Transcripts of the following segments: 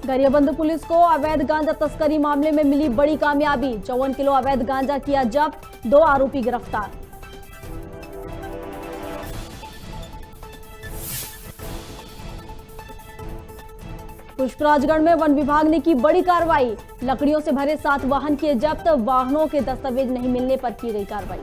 Gariaband police को अवैध गांजा तस्करी मामले में मिली बड़ी कामयाबी। 54 किलो अवैध गांजा किया जब्त, 2 आरोपी गिरफ्तार। पुष्पराजगढ़ में वन विभाग ने की बड़ी कार्रवाई। लकड़ियों से भरे 7 वाहन किए जब्त, वाहनों के दस्तावेज नहीं मिलने पर की गई कार्रवाई।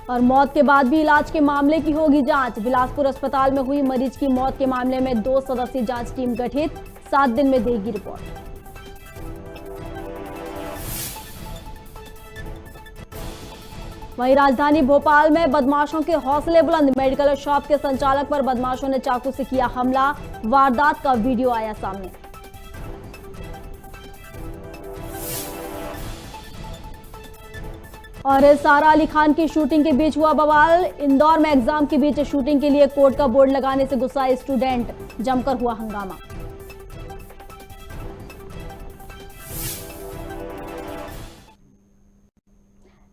और मौत के बाद भी इलाज के मामले की होगी जांच। बिलासपुर अस्पताल में हुई मरीज की मौत के मामले में 2 सदस्यीय जांच टीम गठित, 7 दिन में देगी रिपोर्ट। वहीं राजधानी भोपाल में बदमाशों के हौसले बुलंद। मेडिकल शॉप के संचालक पर बदमाशों ने चाकू से किया हमला, वारदात का वीडियो आया सामने। और सारा अली खान की शूटिंग के बीच हुआ बवाल। इंदौर में एग्जाम के बीच शूटिंग के लिए कोर्ट का बोर्ड लगाने से गुस्साए स्टूडेंट, जमकर हुआ हंगामा।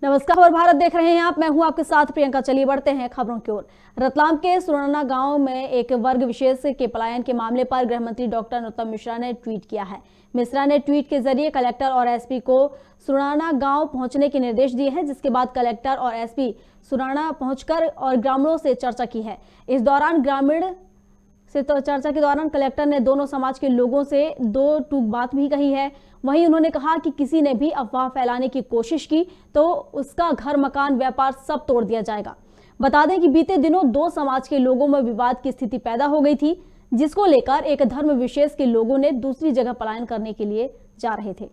नमस्कार, खबर भारत देख रहे हैं आप, मैं हूं आपके साथ प्रियंका। चलिए बढ़ते हैं खबरों की ओर। रतलाम के सुराना गांव में एक वर्ग विशेष के पलायन के मामले पर गृह मंत्री डॉक्टर नरोत्तम मिश्रा ने ट्वीट किया है। मिश्रा ने ट्वीट के जरिए कलेक्टर और एसपी को सुराना गांव पहुंचने के निर्देश दिए हैं, जिसके बाद कलेक्टर और एसपी सुराना पहुंचकर और ग्रामीणों से चर्चा की है। इस दौरान चर्चा के दौरान कलेक्टर ने दोनों समाज के लोगों से 2 टूक बात भी कही है। वहीं उन्होंने कहा कि किसी ने भी अफवाह फैलाने की कोशिश की तो उसका घर मकान व्यापार सब तोड़ दिया जाएगा। बता दें कि बीते दिनों 2 समाज के लोगों में विवाद की स्थिति पैदा हो गई थी, जिसको लेकर एक धर्म विशेष के लोगों ने दूसरी जगह पलायन करने के लिए जा रहे थे।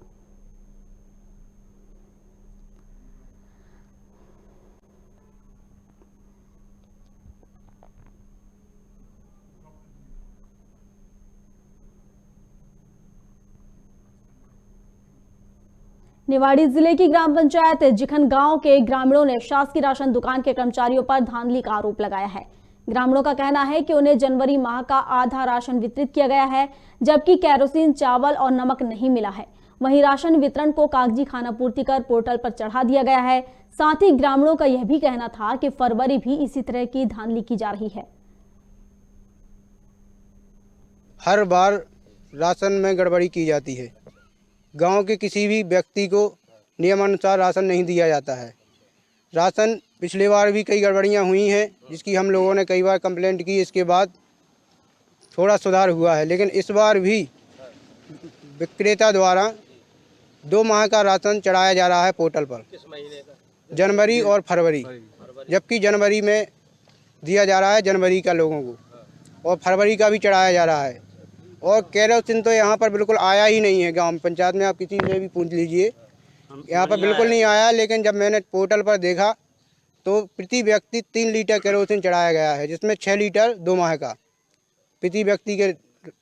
निवाड़ी जिले की ग्राम पंचायत जिखन गांव के ग्रामीणों ने शासकीय राशन दुकान के कर्मचारियों पर धांधली का आरोप लगाया है। ग्रामीणों का कहना है कि उन्हें जनवरी माह का आधा राशन वितरित किया गया है, जबकि कैरोसिन, चावल और नमक नहीं मिला है। वहीं राशन वितरण को कागजी खानापूर्ति कर पोर्टल पर चढ़ा दिया गया है। साथ ही ग्रामीणों का यह भी कहना था कि फरवरी भी इसी तरह की धांधली की जा रही है। हर बार राशन में गड़बड़ी की जाती है। गांव के किसी भी व्यक्ति को नियमानुसार राशन नहीं दिया जाता है। राशन पिछली बार भी कई गड़बड़ियां हुई हैं, जिसकी हम लोगों ने कई बार कंप्लेंट की। इसके बाद थोड़ा सुधार हुआ है, लेकिन इस बार भी विक्रेता द्वारा 2 माह का राशन चढ़ाया जा रहा है पोर्टल पर। किस महीने का? जनवरी और फरवरी, जबकि जनवरी में दिया जा रहा है जनवरी का लोगों को, और फरवरी का भी चढ़ाया जा रहा है। और केरोसिन तो यहाँ पर बिल्कुल आया ही नहीं है। गांव पंचायत में आप किसी से भी पूछ लीजिए, यहाँ पर बिल्कुल नहीं आया। लेकिन जब मैंने पोर्टल पर देखा तो प्रति व्यक्ति 3 लीटर केरोसिन चढ़ाया गया है, जिसमें 6 लीटर 2 माह का प्रति व्यक्ति के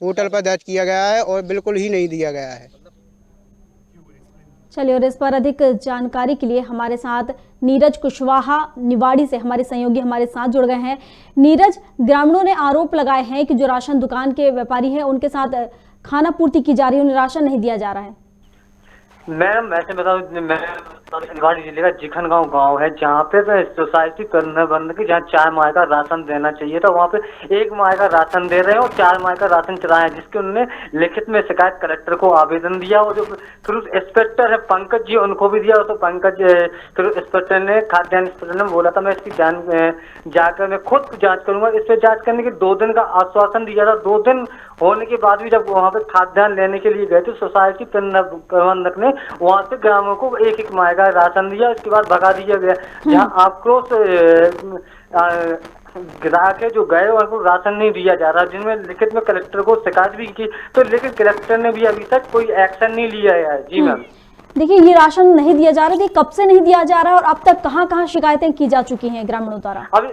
पोर्टल पर दर्ज किया गया है, और बिल्कुल ही नहीं दिया गया है। चलिए, और इस पर अधिक जानकारी के लिए हमारे साथ नीरज कुशवाहा निवाड़ी से हमारे सहयोगी हमारे साथ जुड़ गए हैं। नीरज, ग्रामीणों ने आरोप लगाए हैं कि जो राशन दुकान के व्यापारी हैं उनके साथ खाना पूर्ति की जा रही है, उन्हें राशन नहीं दिया जा रहा है। मैम ऐसे बताऊँ, मैं निवाड़ी जिले का जिखन गांव है, जहाँ पे सोसाइटी करना बंद की, जहाँ 4 माह का राशन देना चाहिए था, वहाँ पे 1 माह का राशन दे रहे हैं और 4 माह का राशन चलाए हैं, जिसके उन्होंने लिखित में शिकायत कलेक्टर को आवेदन दिया। और जो फिर इंस्पेक्टर है पंकज जी, उनको भी दिया। तो पंकज फिर इंस्पेक्टर ने, खाद्यान्न इंस्पेक्टर ने बोला था मैं इसकी जाकर मैं खुद जाँच करूंगा। इस पर जाँच करने के 2 दिन का आश्वासन दिया था। 2 दिन होने के बाद भी जब वहाँ पे खाद्यान्न लेने के लिए गए तो सोसाइटी प्रबंधक ने वहाँ से ग्रामीणों को 1 माह का राशन दिया, इसके बाद भगा दिया गया। जहाँ आक्रोश ग्राहक है जो गए उनको राशन नहीं दिया जा रहा, जिनमें लिखित में कलेक्टर को शिकायत भी की, तो लेकिन कलेक्टर ने भी अभी तक कोई एक्शन नहीं लिया है। जी मैम, देखिए, ये राशन नहीं दिया जा रहा है, कब से नहीं दिया जा रहा है और अब तक कहाँ शिकायतें की जा चुकी हैं ग्रामीणों द्वारा? अभी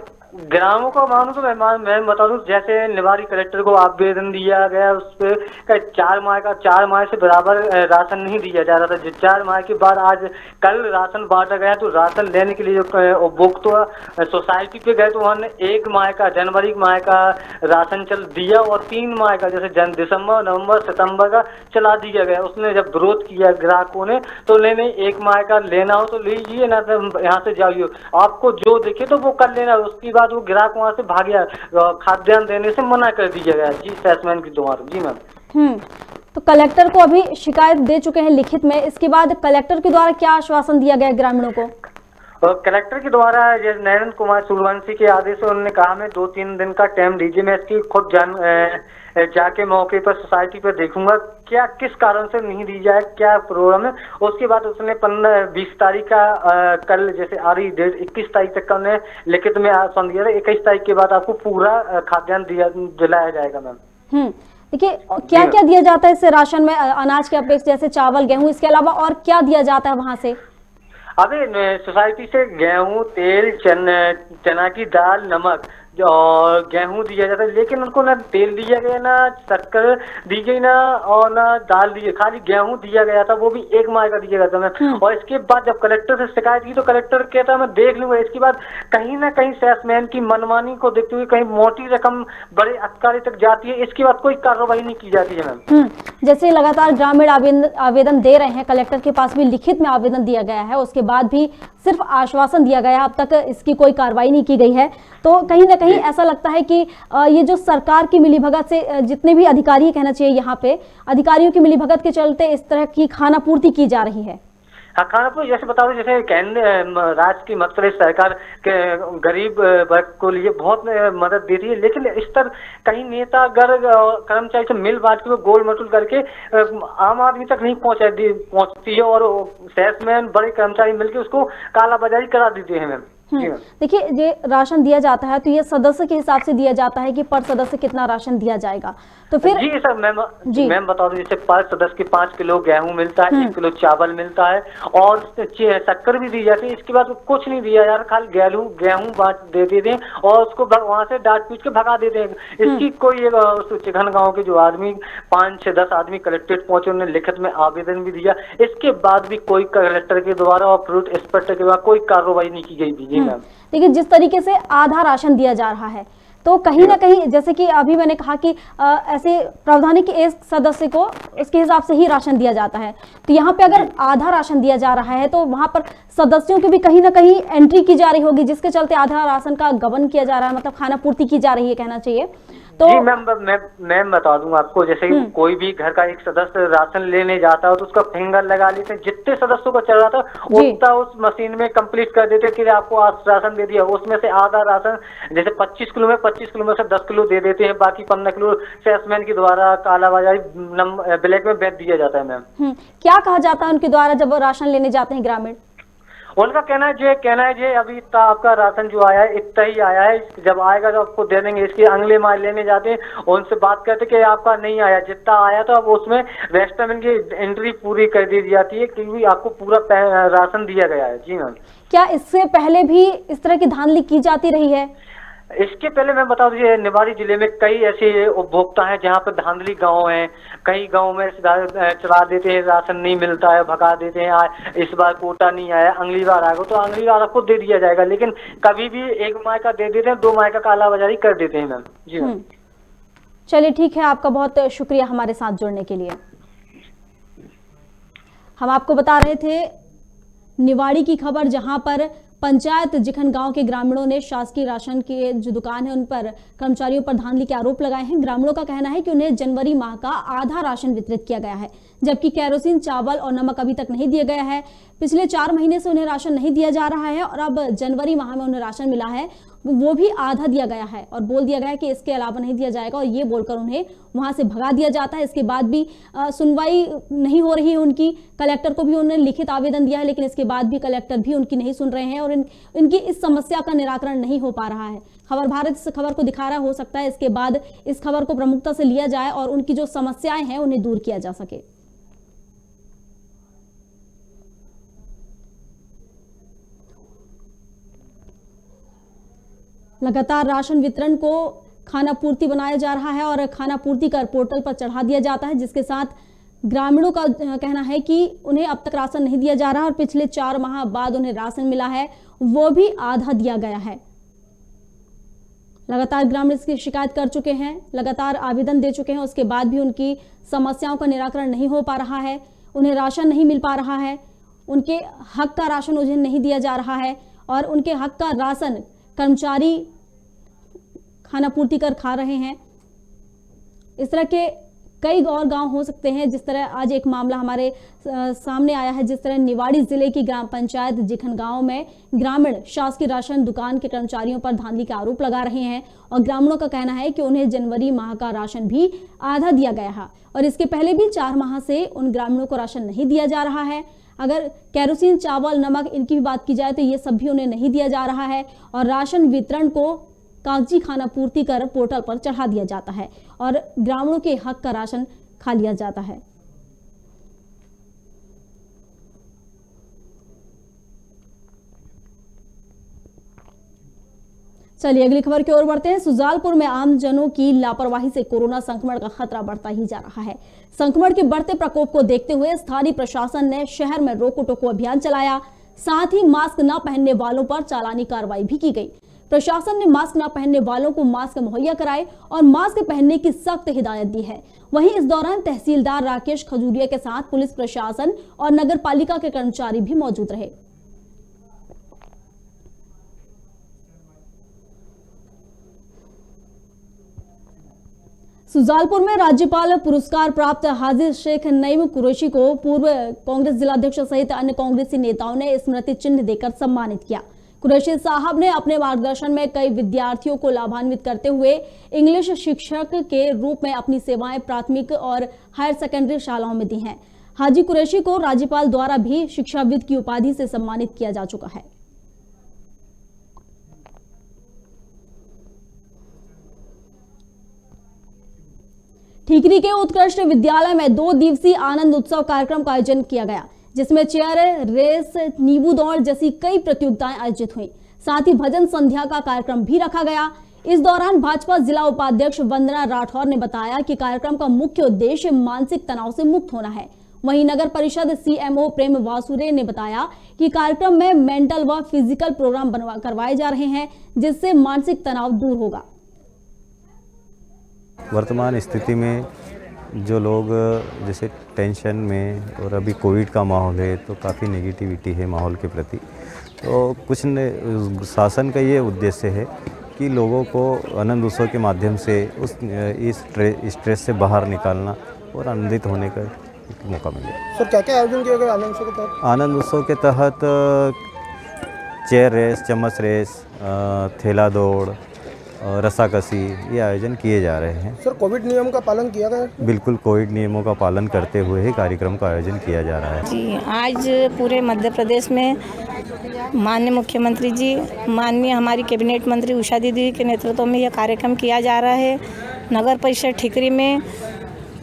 ग्रामों का मानू तो मैं बता दूं, जैसे निवाड़ी कलेक्टर को आवेदन दिया गया, उस पर 4 माह से बराबर राशन नहीं दिया जा रहा था। जो 4 माह के बाद आज कल राशन बांटा गया, तो राशन लेने के लिए जो उपभोक्ता सोसाइटी पे गए तो उन्होंने 1 माह का, जनवरी माह का राशन चल दिया और 3 माह का, जैसे दिसंबर, नवंबर, सितंबर का चला दिया गया। उसने जब विरोध किया ग्राहकों ने, तो लेने 1 माह का लेना हो तो लीजिए, ना तो यहाँ से जाइए, आपको जो दिखे तो वो कर लेना। उसकी बाद वो ग्राहक वहाँ से भाग गया, खाद्यान्न देने से मना कर दिया गया जी सेल्समैन के द्वारा। जी मैम। तो कलेक्टर को अभी शिकायत दे चुके हैं लिखित में, इसके बाद कलेक्टर के द्वारा क्या आश्वासन दिया गया ग्रामीणों को? कलेक्टर के द्वारा नरेंद्र कुमार सूर्यवंशी के आदेश से उन्होंने कहा मैं 2-3 दिन का टाइम दीजिए, मैं इसकी खुद जाके मौके पर सोसाइटी पर देखूंगा क्या किस कारण से नहीं दी जाए, क्या प्रॉब्लम है। उसके बाद उसने 15-20 तारीख का कल जैसे आ रही डेट 21 तारीख तक का उन्हें लिखित में आश्वासन दिया था। 21 तारीख के बाद आपको पूरा खाद्यान्न दिलाया जाएगा मैम। देखिए क्या क्या दिया जाता है इससे राशन में, अनाज के अपेक्षा जैसे चावल गेहूं, इसके अलावा और क्या दिया जाता है वहां से? अभी सोसाइटी से गेहूं, तेल, चना की दाल, नमक और गेहूं दिया जाता है, लेकिन उनको ना तेल दिया गया, ना शक्कर दी गई, ना और ना दाल दी गई, खाली गेहूं दिया गया था, वो भी 1 माह का दिया गया था मैं। और इसके बाद जब कलेक्टर से शिकायत की तो कलेक्टर कहता मैं देख लूंगा। इसके बाद कहीं ना कहीं सेल्समैन की मनमानी को देखते हुए कहीं मोटी रकम बड़े अधिकारी तक जाती है, इसके बाद कोई कार्रवाई नहीं की जाती है मैम। जैसे लगातार ग्रामीण आवेदन दे रहे हैं, कलेक्टर के पास भी लिखित में आवेदन दिया गया है, उसके बाद भी सिर्फ आश्वासन दिया गया, अब तक इसकी कोई कार्रवाई नहीं की गई है, तो कहीं ना कहीं ऐसा लगता है कि ये जो सरकार की मिलीभगत से जितने भी अधिकारी कहना चाहिए, यहाँ पे अधिकारियों की मिलीभगत के चलते इस तरह की खाना पूर्ति की जा रही है। हाँ, खानापुर जैसे बता दो, जैसे केंद्र राज्य की मध्य प्रदेश सरकार के गरीब वर्ग को लिए बहुत मदद दे रही है, लेकिन इस तरह कहीं नेता कर्मचारी से मिल बांट के गोल मटोल करके आम आदमी तक नहीं पहुंचती है, और सेल्समैन बड़े कर्मचारी मिलकर उसको कालाबाजारी करा देते हैं मैम। देखिए ये राशन दिया जाता है तो ये सदस्य के हिसाब से दिया जाता है कि पर सदस्य कितना राशन दिया जाएगा, तो फिर जी सर मैम बता दूं, जैसे पर सदस्य के 5 किलो गेहूं मिलता है, 1 किलो चावल मिलता है और शक्कर भी दी जाती है। इसके बाद कुछ नहीं दिया यार, खाली गेहूं बांट दे देते हैं और उसको वहां से डांट पीट के भगा देते हैं। इसकी कोई चिकन गाँव के जो आदमी 5-10 आदमी कलेक्ट्रेट पहुंचे, उन्होंने लिखित में आवेदन भी दिया, इसके बाद भी कोई कलेक्टर के द्वारा और फ्रूट इंस्पेक्टर के द्वारा कोई कार्रवाई नहीं की गई थी। देखिए जिस तरीके से आधा राशन दिया जा रहा है, तो कहीं ना कहीं जैसे कि अभी मैंने कहा कि ऐसे प्रावधान है कि एक सदस्य को उसके हिसाब से ही राशन दिया जाता है, तो यहाँ पे अगर आधा राशन दिया जा रहा है तो वहां पर सदस्यों की भी कहीं ना कहीं एंट्री की जा रही होगी, जिसके चलते आधा राशन का गबन किया जा रहा है, मतलब खाना पूर्ति की जा रही है कहना चाहिए। तो जी मैम बता दूं आपको, जैसे कोई भी घर का एक सदस्य राशन लेने जाता है तो उसका फिंगर लगा लेते हैं, जितने सदस्यों का चल रहा था उतना उस मशीन में कंप्लीट कर देते कि आपको आज राशन दे दिया, उसमें से आधा राशन जैसे 25 किलो में से 10 किलो दे देते हैं, बाकी 15 किलो सेल्समैन के द्वारा कालाबाजारी ब्लैक में बेच दिया जाता है मैम। क्या कहा जाता है उनके द्वारा जब राशन लेने जाते हैं ग्रामीण? उनका कहना है अभी इतना आपका राशन जो आया है इतना ही आया है, जब आएगा तो आपको दे देंगे। इसके अगले माल लेने जाते हैं, उनसे बात करते कि आपका नहीं आया, जितना आया तो अब उसमें रेस्टोरेंट की एंट्री पूरी कर दी जाती है क्योंकि आपको पूरा राशन दिया गया है। जी मैम। क्या इससे पहले भी इस तरह की धांधली की जाती रही है? इसके पहले मैं बता दूं, निवाड़ी जिले में कई ऐसे उपभोक्ता हैं जहां पर धांधली गांव हैं, कई गांव में चला देते हैं, राशन नहीं मिलता है, भगा देते हैं, इस बार कोटा नहीं आया, अगली बार आएगा तो अगली बार आपको दे दिया जाएगा, लेकिन कभी भी 1 माह का दे देते हैं, 2 माह का कालाबाजारी कर देते हैं मैम। जी मैम। चलिए ठीक है, आपका बहुत शुक्रिया हमारे साथ जुड़ने के लिए। हम आपको बता रहे थे निवाड़ी की खबर, जहां पर पंचायत जिखन गांव के ग्रामीणों ने शासकीय राशन की जो दुकान है उन पर कर्मचारियों पर धांधली के आरोप लगाए हैं। ग्रामीणों का कहना है कि उन्हें जनवरी माह का आधा राशन वितरित किया गया है, जबकि केरोसिन, चावल और नमक अभी तक नहीं दिया गया है। पिछले 4 महीने से उन्हें राशन नहीं दिया जा रहा है और अब जनवरी माह में उन्हें राशन मिला है, वो भी आधा दिया गया है और बोल दिया गया है कि इसके अलावा नहीं दिया जाएगा, और ये बोलकर उन्हें वहां से भगा दिया जाता है। इसके बाद भी सुनवाई नहीं हो रही है उनकी। कलेक्टर को भी उन्होंने लिखित आवेदन दिया है, लेकिन इसके बाद भी कलेक्टर भी उनकी नहीं सुन रहे हैं और इनकी इस समस्या का निराकरण नहीं हो पा रहा है। खबर भारत इस खबर को दिखा रहा हो सकता है इसके बाद इस खबर को प्रमुखता से लिया जाए और उनकी जो समस्याएं हैं उन्हें दूर किया जा सके। लगातार राशन वितरण को खाना पूर्ति बनाया जा रहा है और खाना पूर्ति कर पोर्टल पर चढ़ा दिया जाता है, जिसके साथ ग्रामीणों का कहना है कि उन्हें अब तक राशन नहीं दिया जा रहा और पिछले 4 माह बाद उन्हें राशन मिला है, वो भी आधा दिया गया है। लगातार ग्रामीण इसकी शिकायत कर चुके हैं, लगातार आवेदन दे चुके हैं, उसके बाद भी उनकी समस्याओं का निराकरण नहीं हो पा रहा है, उन्हें राशन नहीं मिल पा रहा है, उनके हक का राशन उन्हें नहीं दिया जा रहा है और उनके हक का राशन कर्मचारी खाना पूर्ति कर खा रहे हैं। इस तरह के कई और गांव हो सकते हैं। जिस तरह आज एक मामला हमारे सामने आया है, जिस तरह निवाड़ी जिले की ग्राम पंचायत जिखन गांव में ग्रामीण शासकीय राशन दुकान के कर्मचारियों पर धांधली का आरोप लगा रहे हैं और ग्रामीणों का कहना है कि उन्हें जनवरी माह का राशन भी आधा दिया गया है और इसके पहले भी 4 माह से उन ग्रामीणों को राशन नहीं दिया जा रहा है। अगर केरोसिन, चावल, नमक इनकी भी बात की जाए तो ये सब भी उन्हें नहीं दिया जा रहा है और राशन वितरण को कागजी खाना पूर्ति कर पोर्टल पर चढ़ा दिया जाता है और ग्रामीणों के हक का राशन खा लिया जाता है। चलिए अगली खबर की ओर बढ़ते हैं। सुजालपुर में आमजनों की लापरवाही से कोरोना संक्रमण का खतरा बढ़ता ही जा रहा है। संक्रमण के बढ़ते प्रकोप को देखते हुए स्थानीय प्रशासन ने शहर में रोको टोको अभियान चलाया। साथ ही मास्क न पहनने वालों पर चालानी कार्रवाई भी की गई। प्रशासन ने मास्क न पहनने वालों को मास्क मुहैया कराए और मास्क पहनने की सख्त हिदायत दी है। वहीं इस दौरान तहसीलदार राकेश खजूरिया के साथ पुलिस प्रशासन और नगर पालिका के कर्मचारी भी मौजूद रहे। सुजालपुर में राज्यपाल पुरस्कार प्राप्त हाजिर शेख नईम कुरैशी को पूर्व कांग्रेस जिलाध्यक्ष सहित अन्य कांग्रेसी नेताओं ने स्मृति चिन्ह देकर सम्मानित किया। कुरैशी साहब ने अपने मार्गदर्शन में कई विद्यार्थियों को लाभान्वित करते हुए इंग्लिश शिक्षक के रूप में अपनी सेवाएं प्राथमिक और हायर सेकेंडरी शालाओं में दी हैं। हाजी कुरैशी को राज्यपाल द्वारा भी शिक्षाविद की उपाधि से सम्मानित किया जा चुका है। ठीकरी के उत्कृष्ट विद्यालय में 2 दिवसीय आनंद उत्सव कार्यक्रम का आयोजन किया गया, जिसमें चेयर रेस, नींबू दौड़ जैसी कई प्रतियोगिताएं आयोजित हुई। साथ ही भजन संध्या का कार्यक्रम भी रखा गया। इस दौरान भाजपा जिला उपाध्यक्ष वंदना राठौर ने बताया कि कार्यक्रम का मुख्य उद्देश्य मानसिक तनाव से मुक्त होना है। वहीं नगर परिषद सीएमओ प्रेम वासुरे ने बताया कि कार्यक्रम में मेंटल व फिजिकल प्रोग्राम करवाए जा रहे हैं, जिससे मानसिक तनाव दूर होगा। वर्तमान स्थिति में जो लोग जैसे टेंशन में और अभी कोविड का माहौल है तो काफ़ी नेगेटिविटी है माहौल के प्रति, तो कुछ शासन का ये उद्देश्य है कि लोगों को आनंद उत्सव के माध्यम से इस स्ट्रेस से बाहर निकालना और आनंदित होने का एक मौका मिले। सर क्या क्या आयोजन किया गया आनंद उत्सव के तहत? आनंद उत्सव के तहत चेयर रेस, चम्मच रेस, थैला दौड़, रस्साकसी ये आयोजन किए जा रहे हैं। सर कोविड नियम का पालन किया गया? बिल्कुल कोविड नियमों का पालन करते हुए ही कार्यक्रम का आयोजन किया जा रहा है। जी, आज पूरे मध्य प्रदेश में माननीय मुख्यमंत्री जी, माननीय हमारी कैबिनेट मंत्री उषा दीदी के नेतृत्व में यह कार्यक्रम किया जा रहा है। नगर परिषद ठीकरी में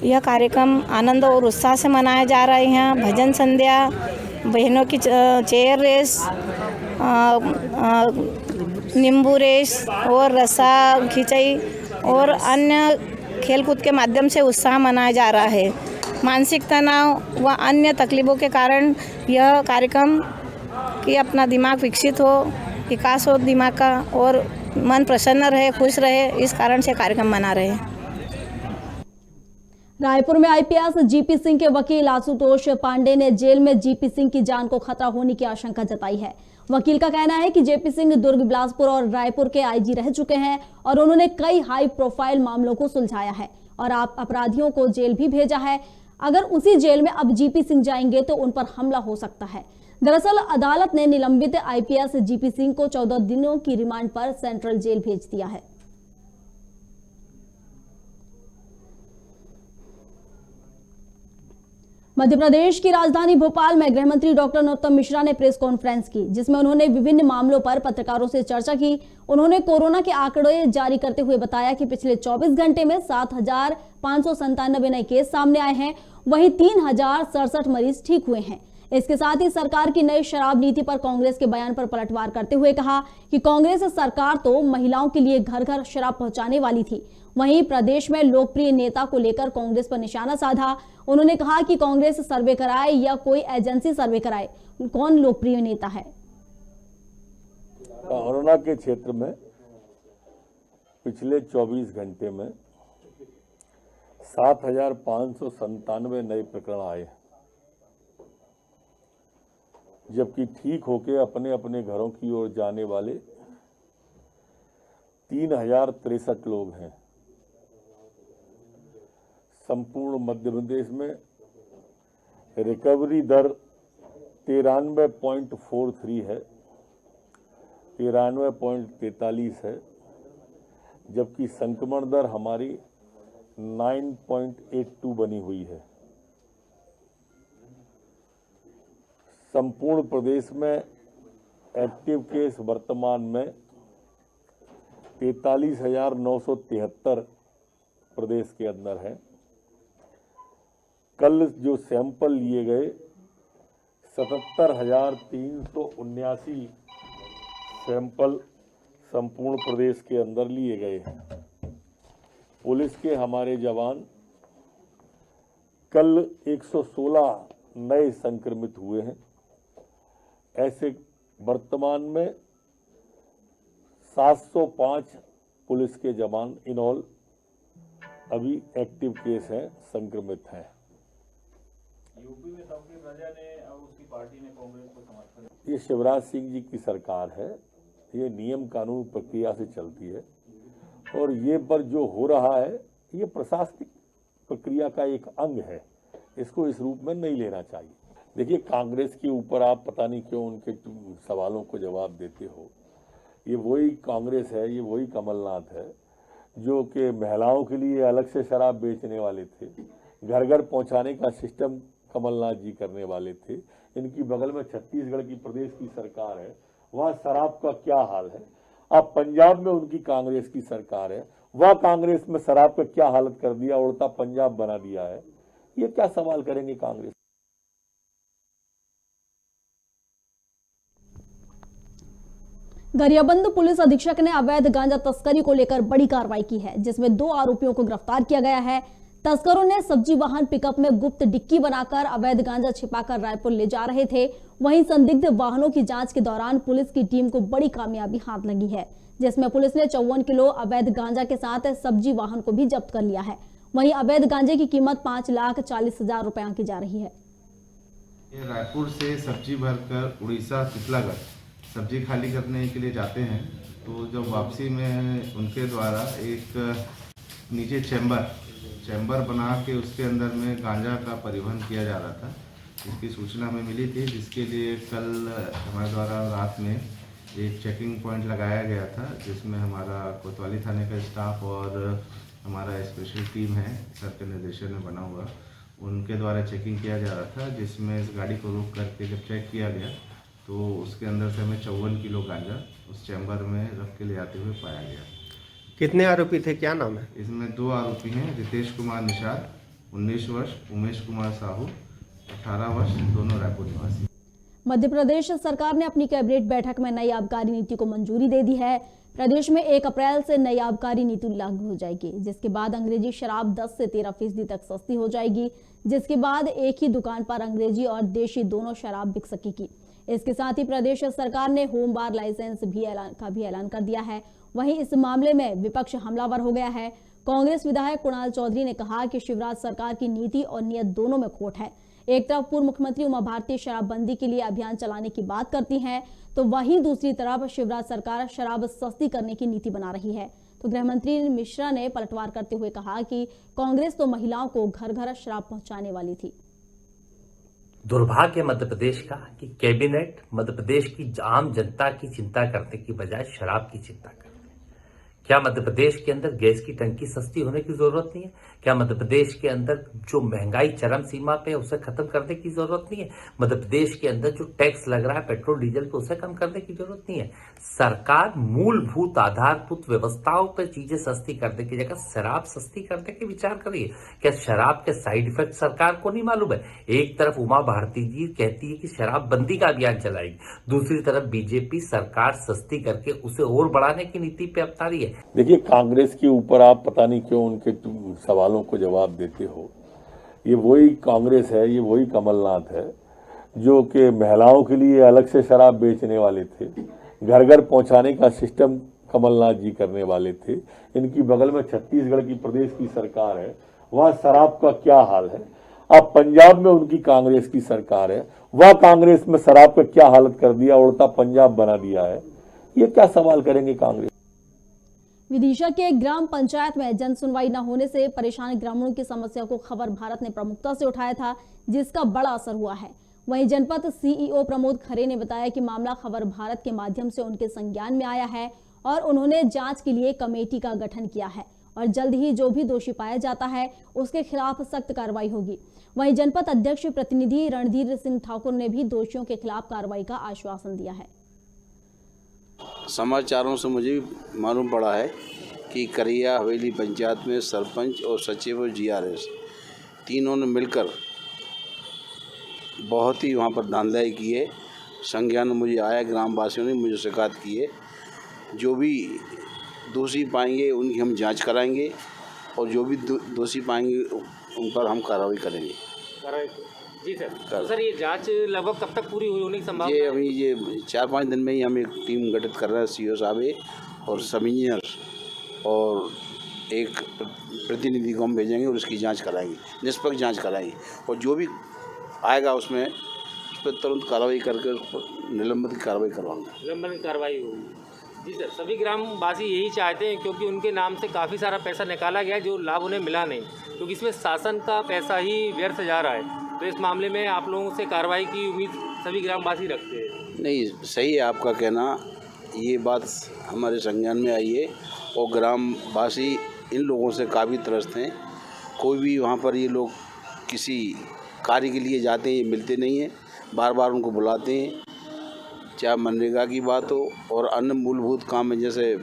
यह कार्यक्रम आनंद और उत्साह से मनाया जा रहा है। यहाँ भजन संध्या, बहनों की चेयर रेस, नींबू रेस और रस्सा खिंचाई और अन्य खेलकूद के माध्यम से उत्साह मनाया जा रहा है। मानसिक तनाव व अन्य तकलीफ़ों के कारण यह कार्यक्रम कि अपना दिमाग विकसित हो, विकास हो दिमाग का और मन प्रसन्न रहे, खुश रहे, इस कारण से कार्यक्रम मना रहे हैं। रायपुर में आईपीएस जीपी सिंह के वकील आशुतोष पांडे ने जेल में जीपी सिंह की जान को खतरा होने की आशंका जताई है। वकील का कहना है कि जेपी सिंह दुर्ग, बिलासपुर और रायपुर के आईजी रह चुके हैं और उन्होंने कई हाई प्रोफाइल मामलों को सुलझाया है और अपराधियों को जेल भी भेजा है। अगर उसी जेल में अब जीपी सिंह जाएंगे तो उन पर हमला हो सकता है। दरअसल अदालत ने निलंबित आईपीएस जीपी सिंह को 14 दिनों की रिमांड पर सेंट्रल जेल भेज दिया है। मध्य प्रदेश की राजधानी भोपाल में गृह मंत्री डॉक्टर नरोत्तम मिश्रा ने प्रेस कॉन्फ्रेंस की, जिसमें उन्होंने विभिन्न मामलों पर पत्रकारों से चर्चा की। उन्होंने कोरोना के आंकड़े जारी करते हुए बताया कि पिछले 24 घंटे में 7,597 नए केस सामने आए हैं, वहीं 3,067 मरीज ठीक हुए हैं। इसके साथ ही सरकार की नई शराब नीति पर कांग्रेस के बयान पर पलटवार करते हुए कहा कि कांग्रेस सरकार तो महिलाओं के लिए घर घर शराब पहुंचाने वाली थी। वहीं प्रदेश में लोकप्रिय नेता को लेकर कांग्रेस पर निशाना साधा। उन्होंने कहा कि कांग्रेस सर्वे कराए या कोई एजेंसी सर्वे कराए, कौन लोकप्रिय नेता है। कोरोना के क्षेत्र में पिछले 24 घंटे में 7,597 नए प्रकरण आए, जबकि ठीक होकर अपने अपने घरों की ओर जाने वाले 3063 लोग हैं। संपूर्ण मध्य प्रदेश में रिकवरी दर 93.43 है, 93.43 है, जबकि संक्रमण दर हमारी 9.82 बनी हुई है। संपूर्ण प्रदेश में एक्टिव केस वर्तमान में 43,973 प्रदेश के अंदर है। कल जो सैंपल लिए गए 77,379 सैंपल संपूर्ण प्रदेश के अंदर लिए गए हैं। पुलिस के हमारे जवान कल 116 नए संक्रमित हुए हैं। ऐसे वर्तमान में 705 पुलिस के जवान इन ऑल अभी एक्टिव केस हैं, संक्रमित हैं। यूपी में तौकीर राजा ने और उसकी पार्टी ने कांग्रेस को समर्थन दिया। ये शिवराज सिंह जी की सरकार है, ये नियम कानून प्रक्रिया से चलती है और ये पर जो हो रहा है ये प्रशासनिक प्रक्रिया का एक अंग है, इसको इस रूप में नहीं लेना चाहिए। देखिए, कांग्रेस के ऊपर आप पता नहीं क्यों उनके सवालों को जवाब देते हो। ये वही कांग्रेस है, ये वही कमलनाथ है जो कि महिलाओं के लिए अलग से शराब बेचने वाले थे, घर घर पहुंचाने का सिस्टम कमलनाथ जी करने वाले थे। इनकी बगल में छत्तीसगढ़ की प्रदेश की सरकार है, वहाँ शराब का क्या हाल है। अब पंजाब में उनकी कांग्रेस की सरकार है, वह कांग्रेस में शराब का क्या हालत कर दिया, उड़ता पंजाब बना दिया है। ये क्या सवाल करेंगे कांग्रेस। गरियाबंद पुलिस अधीक्षक ने अवैध गांजा तस्करी को लेकर बड़ी कार्रवाई की है, जिसमें 2 आरोपियों को गिरफ्तार किया गया है। तस्करों ने सब्जी वाहन पिकअप में गुप्त डिक्की बनाकर अवैध गांजा छिपाकर रायपुर ले जा रहे थे। वहीं संदिग्ध वाहनों की जांच के दौरान पुलिस की टीम को बड़ी कामयाबी हाथ लगी है, जिसमें पुलिस ने 54 किलो अवैध गांजा के साथ सब्जी वाहन को भी जब्त कर लिया है। वहीं अवैध गांजे की कीमत 5,40,000 रुपए आंकी जा रही है। ये रायपुर से सब्जी भरकर उड़ीसा तितलागढ़ सब्जी खाली करने के लिए जाते हैं, तो जब वापसी में उनके द्वारा एक नीचे चैम्बर बना के उसके अंदर में गांजा का परिवहन किया जा रहा था। इसकी सूचना हमें मिली थी, जिसके लिए कल हमारे द्वारा रात में एक चेकिंग पॉइंट लगाया गया था, जिसमें हमारा कोतवाली थाने का स्टाफ और हमारा स्पेशल टीम है सर के निर्देशन में बना हुआ, उनके द्वारा चेकिंग किया जा रहा था। जिसमें इस गाड़ी को रोक करके जब चेक किया गया तो उसके अंदर से हमें 54 किलो गांजा उस चैम्बर में रख के ले आते हुए पाया गया। कितने आरोपी थे, क्या नाम है? इसमें 2 आरोपी हैं, रितेश कुमार निषाद 19 वर्ष, उमेश कुमार साहू 18 वर्ष, दोनों रायपुर निवासी। मध्य प्रदेश सरकार ने अपनी कैबिनेट बैठक में नई आबकारी नीति को मंजूरी दे दी है। प्रदेश में 1 अप्रैल से नई आबकारी नीति लागू हो जाएगी, जिसके बाद अंग्रेजी शराब 10 से 13% तक सस्ती हो जाएगी, जिसके बाद एक ही दुकान पर अंग्रेजी और देशी दोनों शराब बिक सकेगी। इसके साथ ही प्रदेश सरकार ने होम बार लाइसेंस भी ऐलान कर दिया है। वहीं इस मामले में विपक्ष हमलावर हो गया है। कांग्रेस विधायक कुणाल चौधरी ने कहा कि शिवराज सरकार की नीति और नियत दोनों में खोट है। एक तरफ पूर्व मुख्यमंत्री उमा भारती शराबबंदी के लिए अभियान चलाने की बात करती हैं, तो वहीं दूसरी तरफ शिवराज सरकार शराब सस्ती करने की नीति बना रही है। तो गृह मंत्री मिश्रा ने पलटवार करते हुए कहा कि कांग्रेस तो महिलाओं को घर घर शराब पहुंचाने वाली थी। दुर्भाग्य मध्य प्रदेश का कि कैबिनेट मध्य प्रदेश की आम जनता की चिंता करने की बजाय शराब की चिंता करती है। क्या मध्य प्रदेश के अंदर गैस की टंकी सस्ती होने की जरूरत नहीं है? क्या मध्य प्रदेश के अंदर जो महंगाई चरम सीमा पे है उसे खत्म करने की जरूरत नहीं है? मध्य प्रदेश के अंदर जो टैक्स लग रहा है पेट्रोल डीजल पे उसे कम करने की जरूरत नहीं है? सरकार मूलभूत आधारभूत व्यवस्थाओं पर चीजें सस्ती करने की जगह शराब सस्ती करने के विचार कर रही है। क्या शराब के साइड इफेक्ट सरकार को नहीं मालूम है? एक तरफ उमा भारती जी कहती है कि शराबबंदी का अभियान चलाएगी, दूसरी तरफ बीजेपी सरकार सस्ती करके उसे और बढ़ाने की नीति पे अपना रही है। देखिए, कांग्रेस के ऊपर आप पता नहीं क्यों उनके सवालों को जवाब देते हो। ये वही कांग्रेस है, ये वही कमलनाथ है जो कि महिलाओं के लिए अलग से शराब बेचने वाले थे, घर घर पहुंचाने का सिस्टम कमलनाथ जी करने वाले थे। इनकी बगल में छत्तीसगढ़ की प्रदेश की सरकार है, वहाँ शराब का क्या हाल है। अब पंजाब में उनकी कांग्रेस की सरकार है, वह कांग्रेस में शराब का क्या हालत कर दिया, उड़ता पंजाब बना दिया है। ये क्या सवाल करेंगे कांग्रेस। विदिशा के ग्राम पंचायत में जन सुनवाई न होने से परेशान ग्रामीणों की समस्या को खबर भारत ने प्रमुखता से उठाया था, जिसका बड़ा असर हुआ है। वहीं जनपद सीईओ प्रमोद खरे ने बताया कि मामला खबर भारत के माध्यम से उनके संज्ञान में आया है और उन्होंने जांच के लिए कमेटी का गठन किया है और जल्द ही जो भी दोषी पाया जाता है उसके खिलाफ सख्त कार्रवाई होगी। वहीं जनपद अध्यक्ष प्रतिनिधि रणधीर सिंह ठाकुर ने भी दोषियों के खिलाफ कार्रवाई का आश्वासन दिया है। समाचारों से मुझे मालूम पड़ा है कि करिया हवेली पंचायत में सरपंच और सचिव और जीआरएस तीनों ने मिलकर बहुत ही वहाँ पर धांधली की है। संज्ञान मुझे आया, ग्रामवासियों ने मुझे शिकायत की है। जो भी दोषी पाएंगे उनकी हम जांच कराएंगे और जो भी दोषी पाएंगे उन पर हम कार्रवाई करेंगे। जी सर। तो सर ये जांच लगभग कब तक पूरी होने की संभावना है? अभी ये 4-5 दिन में ही हम एक टीम गठित कर रहे हैं, सीईओ साहब और सब इंजीनियर, और एक प्रतिनिधि को हम भेजेंगे और उसकी जांच कराएंगे, निष्पक्ष जांच कराएंगे और जो भी आएगा उसमें उस पर तुरंत कार्रवाई करके उस पर निलंबित की कार्रवाई करवाएंगे। निलंबन की कार्रवाई होगी। जी सर, सभी ग्रामवासी यही चाहते हैं क्योंकि उनके नाम से काफ़ी सारा पैसा निकाला गया जो लाभ उन्हें मिला नहीं, क्योंकि इसमें शासन का पैसा ही व्यर्थ जा रहा है। तो इस मामले में आप लोगों से कार्रवाई की उम्मीद सभी ग्रामवासी रखते हैं। नहीं, सही है आपका कहना, ये बात हमारे संज्ञान में आई है और ग्रामवासी इन लोगों से काफ़ी त्रस्त हैं। कोई भी वहाँ पर ये लोग किसी कार्य के लिए जाते हैं, ये मिलते नहीं हैं, बार बार उनको बुलाते हैं, चाहे मनरेगा की बात हो और अन्य मूलभूत काम में जैसे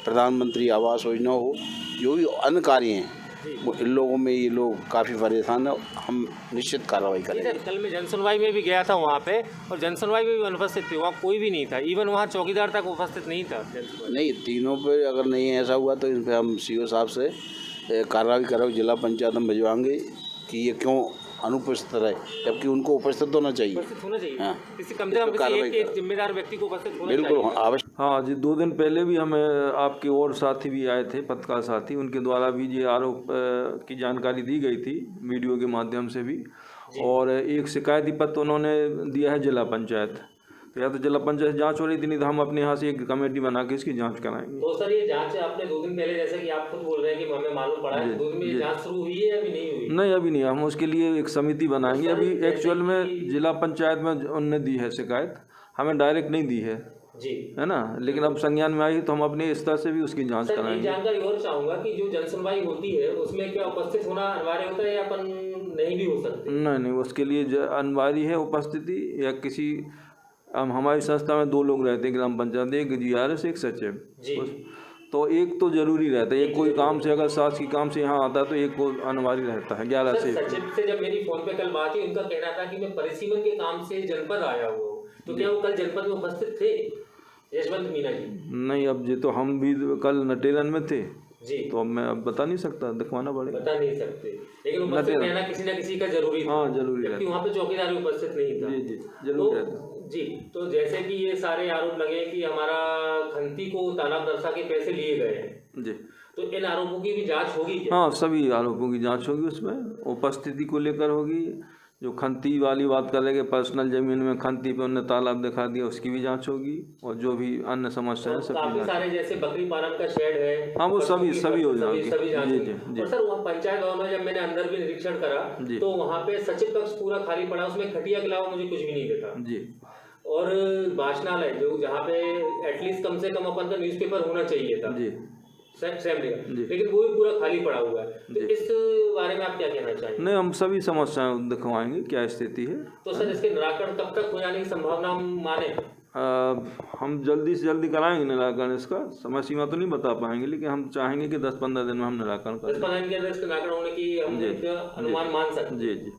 प्रधानमंत्री आवास योजना हो, जो भी अन्य कार्य हैं वो इन लोगों में ये लोग काफ़ी परेशान है। हम निश्चित कार्रवाई करेंगे। सर, कल मैं जनसुनवाई में भी गया था वहाँ पे और जनसुनवाई में भी अनुपस्थित थे, वहाँ कोई भी नहीं था, इवन वहाँ चौकीदार तक उपस्थित नहीं था। नहीं, तीनों पे अगर नहीं ऐसा हुआ तो इन पर हम सीईओ साहब से कार्रवाई करो, जिला पंचायत में भिजवाएंगे कि ये क्यों अनुपस्थित रहे, जबकि उनको उपस्थित होना चाहिए। हाँ, किसी कम से कम किसी एक जिम्मेदार व्यक्ति को उपस्थित होना चाहिए। बिल्कुल आवश्यक। हाँ जी, 2 दिन पहले भी हमें आपके और साथी भी आए थे, पत्रकार साथी, उनके द्वारा भी ये आरोप की जानकारी दी गई थी वीडियो के माध्यम से भी, और एक शिकायती पत्र उन्होंने दिया है जिला पंचायत। तो या तो जिला पंचायत जांच हो रही थी, नहीं तो हम अपने यहाँ से एक कमेटी बना के इसकी जांच कराएंगे। तो सर ये जांच आपने 2 दिन पहले, जैसे कि आप खुद बोल रहे हैं कि हमें मालूम पड़ा है, 2 दिन में ये जांच शुरू हुई है या अभी नहीं हुई? नहीं, अभी नहीं, हम उसके लिए एक समिति बनाएंगे। अभी एक्चुअल में जिला पंचायत में उनने दी है शिकायत, हमें डायरेक्ट नहीं दी है जी, है ना, लेकिन अब संज्ञान में आई तो हम अपने स्तर से भी उसकी जांच कराएंगे। जानकारी और चाहूँगा कि जो जनसुनवाई होती है उसमें क्या उपस्थित होना अनिवार्य होता है या अपन नहीं भी हो सकते? नहीं, उसके लिए अनिवार्य है उपस्थिति, या किसी हमारी संस्था में 2 लोग रहते हैं ग्राम पंचायत, एक जीआरएस एक सचिव, तो एक तो जरूरी रहता है। एक कोई काम से अगर शासकीय काम से यहाँ आता है तो एक को अनिवार्य रहता है 11 से। सचिव से जब मेरी फोन पे कल बात हुई, उनका कहना था कि मैं परिसीमन के काम से जनपद आया हुआ हूँ, तो क्या वो कल जनपद में उपस्थित थे यशवंत मीना जी? नहीं, अब ये तो हम भी कल नटेरन में थे जी, तो अब मैं अब बता नहीं सकता, दिखवाना पड़ेगा। बता नहीं सकते, लेकिन उपस्थित रहना किसी न किसी का जरूरी था। हाँ, जरूरी है, क्योंकि वहाँ पे चौकीदार भी उपस्थित नहीं था। जी, जरूर रहता जी। तो जैसे कि ये सारे आरोप लगे कि हमारा खंती को तालाब दरसा के पैसे लिए गए हैं जी, तो इन आरोपों की भी जांच होगी क्या? हाँ, सभी आरोपों की जांच होगी, उसमें उपस्थिति को लेकर होगी। जो खंती वाली बात कर रहे हैं, पर्सनल जमीन में खंती पे उन्होंने तालाब दिखा दिया, उसकी भी जांच होगी, और जो भी अन्य समस्या है काफी सारे जैसे बकरी पालन का शेड है, हाँ, वो सभी हो जाएगी। जी। और सर वहाँ पंचायत भवन में जब मैंने अंदर भी निरीक्षण करा तो वहाँ पे सचिव कक्ष पूरा खाली पड़ा, उसमें खटिया के अलावा मुझे कुछ भी नहीं दिखा जी। और भाषणालय जो जहाँ पे एटलीस्ट कम से कम अपन का न्यूज़पेपर होना चाहिए था जी, लेकिन वो भी पूरा खाली पड़ा हुआ है। तो इस बारे में आप क्या कहना चाहेंगे? नहीं, हम सभी समस्याएं दिखवाएंगे क्या स्थिति है। तो सर इसके निराकरण कब तक हो जाने की संभावना हम माने? हम जल्दी से जल्दी कराएंगे निराकरण। इसका समय सीमा तो नहीं बता पाएंगे, लेकिन हम चाहेंगे कि 10-15 दिन में हम निराकरण करें। 10-15 दिन के अंदर इसका निराकरण होने की हम अनुमान मान सकते हैं। जी।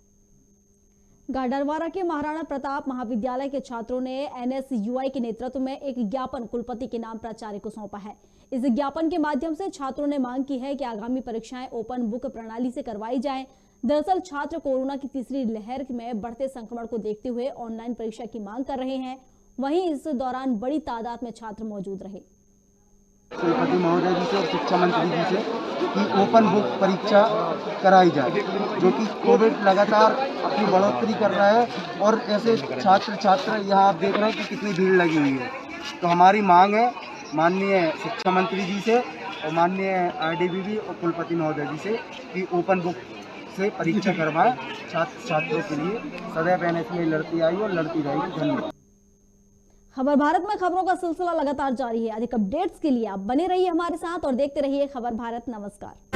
गाडरवारा के महाराणा प्रताप महाविद्यालय के छात्रों ने NSUI के नेतृत्व में एक ज्ञापन कुलपति के नाम प्राचार्य को सौंपा है। इस ज्ञापन के माध्यम से छात्रों ने मांग की है कि आगामी परीक्षाएं ओपन बुक प्रणाली से करवाई जाएं। दरअसल छात्र कोरोना की तीसरी लहर में बढ़ते संक्रमण को देखते हुए ऑनलाइन परीक्षा की मांग कर रहे हैं। वहीं इस दौरान बड़ी तादाद में छात्र मौजूद रहे। कुलपति महोदय जी से और शिक्षा मंत्री जी से कि ओपन बुक परीक्षा कराई जाए, जो कि कोविड लगातार अपनी बढ़ोतरी कर रहा है और ऐसे छात्र यहाँ आप देख रहे हैं कि कितनी भीड़ लगी हुई है। तो हमारी मांग है माननीय शिक्षा मंत्री जी से और माननीय आईडीबीबी और कुलपति महोदय जी से कि ओपन बुक से परीक्षा करवाएं छात्रों के लिए। सदैव एनएसयूआई लड़ती आई और लड़ती रहेगी। धन्यवाद। खबर भारत में खबरों का सिलसिला लगातार जारी है। अधिक अपडेट्स के लिए आप बने रहिए हमारे साथ और देखते रहिए खबर भारत। नमस्कार।